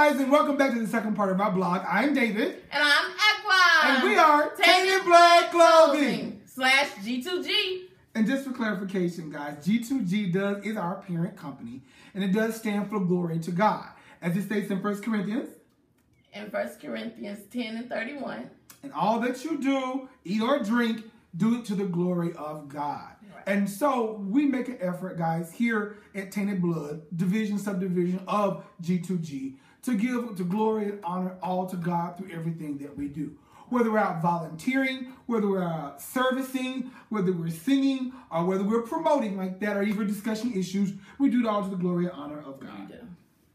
Guys, and welcome back to the second part of our blog. I'm David. And I'm Aqua. And we are Tainted Blood Clothing / G2G. And just for clarification, guys, G2G is our parent company, and it does stand for glory to God. As it states in 1 Corinthians. In 1 Corinthians 10:31. And all that you do, eat or drink, do it to the glory of God. Right. And so we make an effort, guys, here at Tainted Blood, subdivision of G2G, to give the glory and honor all to God through everything that we do. Whether we're out volunteering, whether we're out servicing, whether we're singing, or whether we're promoting like that, or even discussing issues, we do it all to the glory and honor of God. We do.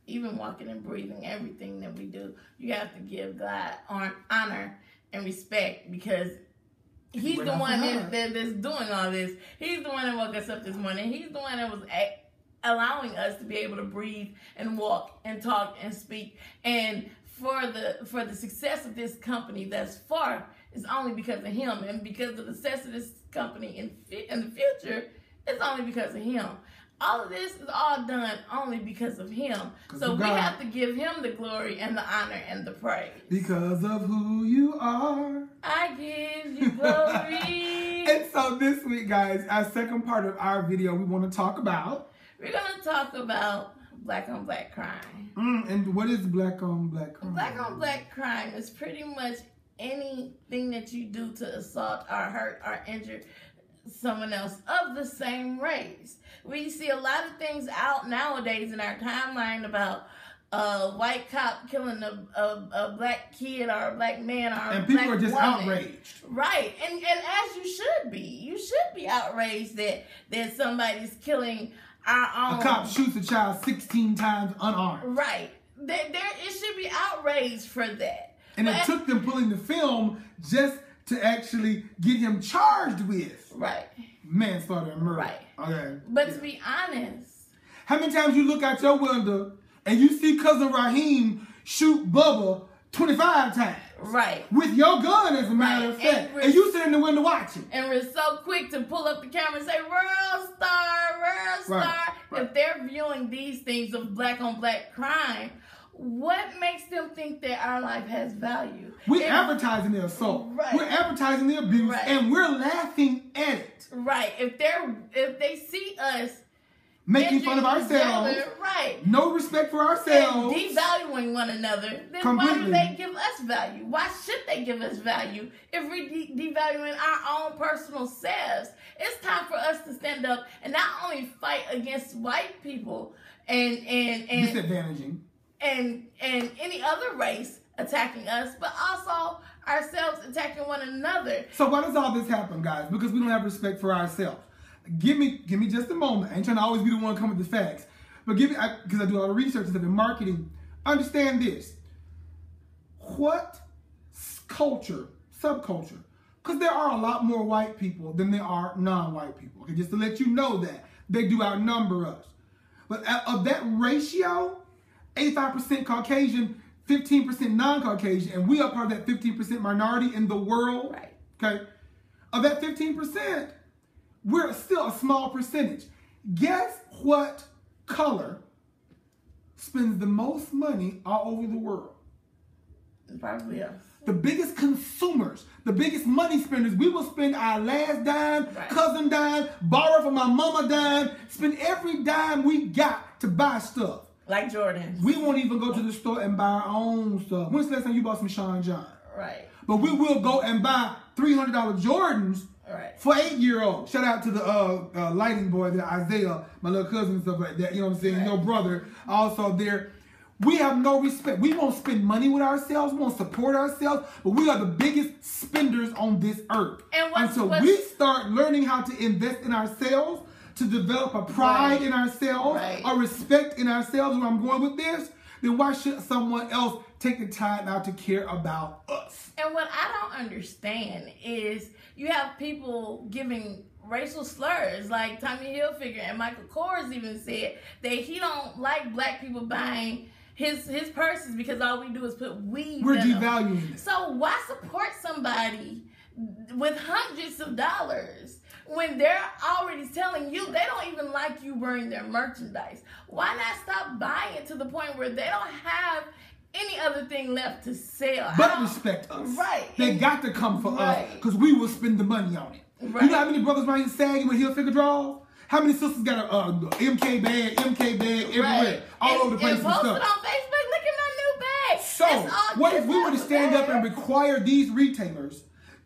Even walking and breathing, everything that we do, you have to give God honor and respect, because He's the one that's doing all this. He's the one that woke us up this morning. He's the one that was allowing us to be able to breathe and walk and talk and speak. And for the success of this company thus far, it's only because of Him. And because of the success of this company in the future, it's only because of Him. All of this is all done only because of Him. So we have to give Him the glory and the honor and the praise. Because of who you are, I give you glory. And so this week, guys, our second part of our video, we want to talk about... We're going to talk about black on black crime. And what is black on black crime? Black on black crime is pretty much anything that you do to assault or hurt or injure someone else of the same race. We see a lot of things out nowadays in our timeline about a white cop killing a black kid or a black man or a black woman. And people are just outraged. Right. And as you should be. You should be outraged that somebody's killing our own. A cop shoots a child 16 times unarmed. Right. It should be outraged for that. And it took them pulling the film just to actually get him charged with manslaughter and murder. Right. Okay. But to be honest, how many times you look out your window and you see Cousin Raheem shoot Bubba 25 times? Right. With your gun, as a matter of fact. And you sit in the window watching. And we're so quick to pull up the camera and say, World Star, World Star. Right. If they're viewing these things of black on black crime, what makes them think that our life has value? We're advertising the assault. Right. We're advertising the abuse. Right. And we're laughing at it. Right. If they see us making fun of ourselves. Right. No respect for ourselves. And devaluing one another. Then why do they give us value? Why should they give us value if we're devaluing our own personal selves? It's time for us to stand up and not only fight against white people and disadvantaging. And any other race attacking us, but also ourselves attacking one another. So why does all this happen, guys? Because we don't have respect for ourselves. Give me just a moment. I ain't trying to always be the one to come with the facts. But because I do a lot of research and stuff in marketing, understand this. What culture, subculture, because there are a lot more white people than there are non-white people. Okay, just to let you know that. They do outnumber us. But of that ratio, 85% Caucasian, 15% non-Caucasian, and we are part of that 15% minority in the world. Right. Okay. Of that 15%, we're still a small percentage. Guess what color spends the most money all over the world? Probably us. The biggest consumers, the biggest money spenders. We will spend our last dime, cousin dime, borrow from my mama dime, spend every dime we got to buy stuff. Like Jordan. We won't even go to the store and buy our own stuff. When's the last time you bought some Sean John? Right. But we will go and buy $300 Jordans for 8-year-olds. Shout out to the lighting boy, the Isaiah, my little cousin and stuff like that. You know what I'm saying? Your brother also there. We have no respect. We won't spend money with ourselves. We won't support ourselves. But we are the biggest spenders on this earth. Until we start learning how to invest in ourselves, to develop a pride in ourselves, a respect in ourselves, where I'm going with this, then why should someone else take the time out to care about us? And what I don't understand is you have people giving racial slurs, like Tommy Hilfiger and Michael Kors even said that he don't like black people buying his purses because all we do is put weave in them. We're devaluing it. So why support somebody with hundreds of dollars when they're already telling you they don't even like you wearing their merchandise? Why not stop buying it to the point where they don't have other thing left to sell. But respect us. Right. They got to come for us because we will spend the money on it. Right. You know how many brothers right here sagging with Hilfiger draws? How many sisters got a MK bag everywhere, all over the place and post stuff? it on Facebook. Look at my new bag. So, what if we were to stand up and require these retailers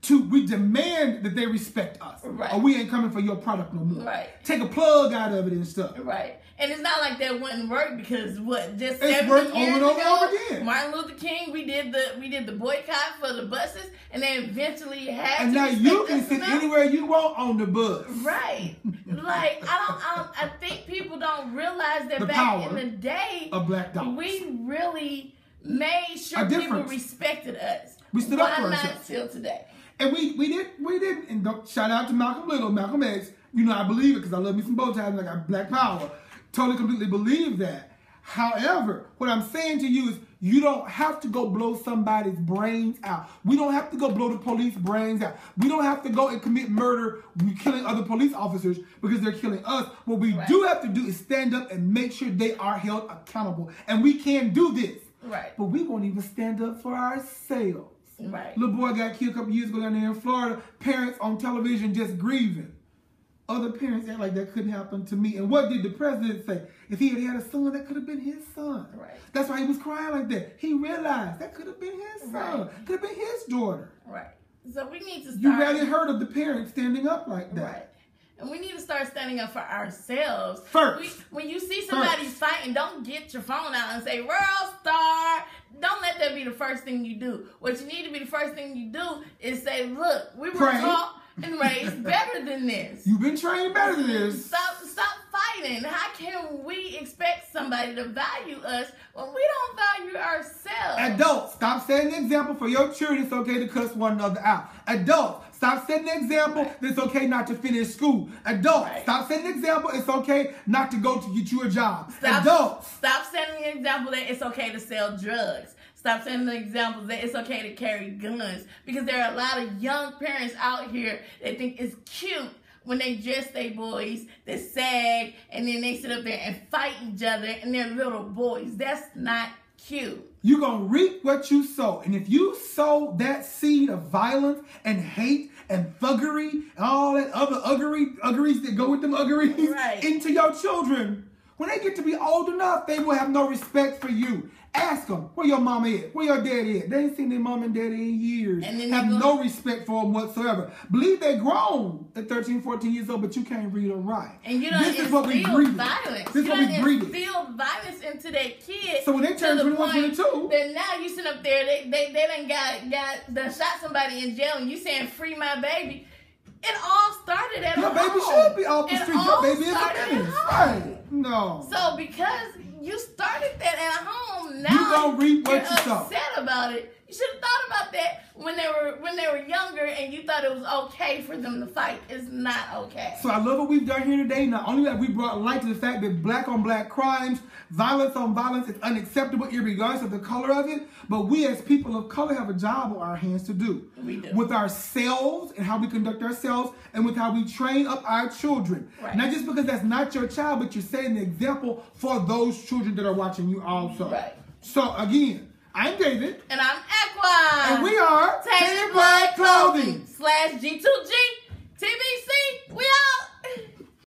we demand that they respect us, right? Or we ain't coming for your product no more. Right. Take a plug out of it and stuff. Right. And it's not like that wouldn't work because just it's 70 worked years over and ago, over again. Martin Luther King, we did the boycott for the buses, and they eventually had. And to now you can sit anywhere you want on the bus. Right. Like I think people don't realize that back in the day, of black dollars, we really made sure people respected us. We stood up for ourselves. ourselves. Why not still today? And we did. And shout out to Malcolm X. You know I believe it because I love me some bow ties and I got black power. Totally, completely believe that. However, what I'm saying to you is you don't have to go blow somebody's brains out. We don't have to go blow the police brains out. We don't have to go and commit murder, killing other police officers because they're killing us. What we do have to do is stand up and make sure they are held accountable. And we can do this. Right. But we won't even stand up for ourselves. Right. Little boy got killed a couple years ago down there in Florida. Parents on television just grieving. Other parents act like that couldn't happen to me. And what did the president say? If he had a son, that could have been his son. Right. That's why he was crying like that. He realized that could have been his son. Right. Could have been his daughter. Right. So we need to start. You rarely heard of the parents standing up like that. Right. And we need to start standing up for ourselves. First. When you see somebody fighting, don't get your phone out and say, World Star. Don't let that be the first thing you do. What you need to be the first thing you do is say, look, we were taught and raised better than this. You've been trained better than this. Stop fighting. How can we expect somebody to value us when we don't value ourselves? Adults, stop setting an example for your children. It's okay to cuss one another out. Adults, stop setting an example that it's okay not to finish school. Adults, stop setting an example it's okay not to go to get you a job. Adults, stop setting an example that it's okay to sell drugs. Stop setting the examples that it's okay to carry guns. Because there are a lot of young parents out here that think it's cute when they dress their boys, they sag, and then they sit up there and fight each other and they're little boys. That's not cute. You're going to reap what you sow. And if you sow that seed of violence and hate and thuggery and all that other uggeries that go with them uggeries into your children, when they get to be old enough, they will have no respect for you. Ask them where your mama is, where your daddy is. They ain't seen their mom and daddy in years. And then have no respect for them whatsoever. Believe they grown at 13, 14 years old, but you can't read or write. And you don't instill violence. This is what we breed. Instill violence into their kids. So when they turn 21, 22, then now you sit up there, they done shot somebody in jail, and you saying free my baby. It all started at home. Your baby should be off the street. Your baby is a menace. Right. No. So because you started that at home, now you gonna reap what you sow. Upset about it. You should have thought about that when they were younger, and you thought it was okay for them to fight. It's not okay. So I love what we've done here today. Not only that, we brought light to the fact that black on black crimes, violence on violence is unacceptable, irregardless of the color of it. But we as people of color have a job on our hands to do. We do. With ourselves and how we conduct ourselves, and with how we train up our children. Right. Not just because that's not your child, but you're setting the example for those children that are watching you also. Right. So again, I'm David. And I'm Equa. And we are taintedBlood Clothing /G2G TBC. We out.